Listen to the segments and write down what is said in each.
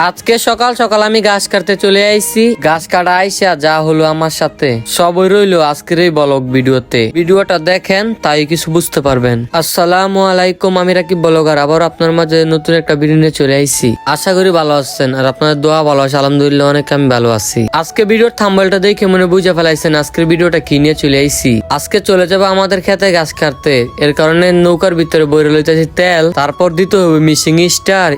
আজকে সকাল সকাল আমি গাছ কাটতে চলে আইছি। গাছ কাটা আইসা যা হলো আমার সাথে সবই রইলো আজকের এই ব্লগ ভিডিওতে। ভিডিওটা দেখেন তাই কিছু বুঝতে পারবেন। আসসালামু আলাইকুম, আমি রাকিব ব্লগার আবার আপনার মাঝে নতুন একটা ভিডিও নিয়ে চলে আইছি। আশা করি ভালো আছেন আর আপনাদের দোয়া ভালো আছে। আলহামদুলিল্লাহ অনেক আমি ভালো আছি। আজকে ভিডিওর থাম্বনেলটা দেখে মনে বুঝে ফেলাইছেন আজকের ভিডিওটা কি নিয়ে চলে আইছি। আজকে চলে যাবো আমাদের খেতে গাছ কাটতে। এর কারণে নৌকার ভিতরে বইরে লইতেছি তেল, তারপর দিতে হবে মিশিং স্টার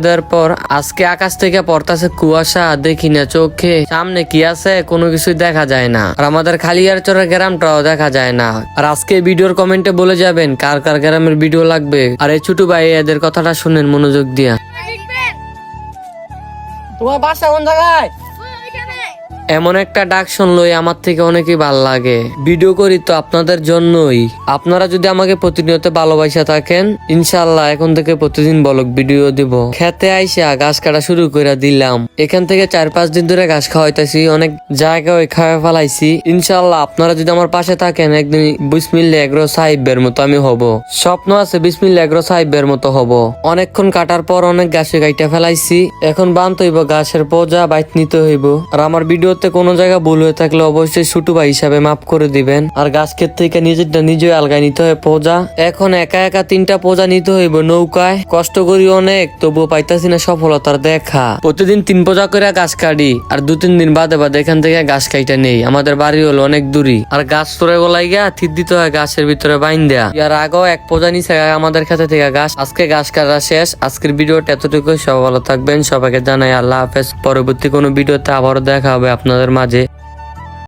দেওয়ার পর আজকে আকাশ থেকে পড়তাছে কুয়াশা, দেখি না চোখে সামনে কি আছে কোনো কিছুই দেখা যায় না। আর আমাদের খালিয়ারচরের গ্রামটাও দেখা যায় না। আর আজকে ভিডিওর কমেন্টে বলে যাবেন কার কার গ্রামের ভিডিও লাগবে। আর এই ছোট ভাই এদের কথাটা শুনেন মনোযোগ দিয়া। তোমার বাসা কোন জায়গায়? এমন একটা ডাক শুনলই আমার থেকে অনেকই ভাল লাগে। ভিডিও করি তো আপনাদের জন্যই। আপনারা যদি আমাকে প্রতিনিয়ত ভালোবাসা থাকেন ইনশাআল্লাহ এখন থেকে প্রতিদিন ব্লগ ভিডিও দিব। খেতে আইসা ঘাস কাটা শুরু করে দিলাম। এখান থেকে 4-5 দিন ধরে ঘাস খাওয়াইতেছি, অনেক জায়গায় খাওয়া ফেলাইছি। ইনশাআল্লাহ আপনারা যদি আমার পাশে থাকেন একদিন বিসমিল্লাহ এগ্রো সাহেবের মতো আমি হব। স্বপ্ন আছে বিসমিল্লাহ এগ্রো সাহেবের মতো হব। অনেকক্ষণ কাটার পর অনেক ঘাসে কাইটা ফেলাইছি। এখন বানতে হইব ঘাসের পোজা বাইত নিতে হইব। আর আমার ভিডিও কোনো জায়গা ভুল হয়ে থাকলে অবশ্যই ছোট ভাই হিসাবে মাফ করে দিবেন। আর গাছ ক্ষেত থেকে নিজেরটা নিজে আলগায় নিতে হয় পোজা। এখন একা একা 3টা পোজা নিতে হইব নৌকায়। কষ্ট করি অনেক, তবুও পাইতাছি না সফলতার দেখা। প্রতিদিন 3 পোজা করে গাছ কাটি আর 2-3 দিন বাদে বাদে এখান থেকে গাছ কাইটা নেই। আমাদের বাড়ি হলো অনেক দূরই। আর গাছ তোরে গলাই গিয়া থিত দিতে হয় গাছের ভিতরে বাইন দেয়া। ইয়ার আগেও 1 পোজা নিচে আমাদের খেতে থেকে গাছ। আজকে গাছ কাটা শেষ। আজকের ভিডিওটা এতটুকু। সবাই ভালো থাকবেন। সবাইকে জানাই আল্লাহ হাফেজ। পরবর্তী কোনো ভিডিওতে আবারও দেখা হবে আপনাদের মাঝে।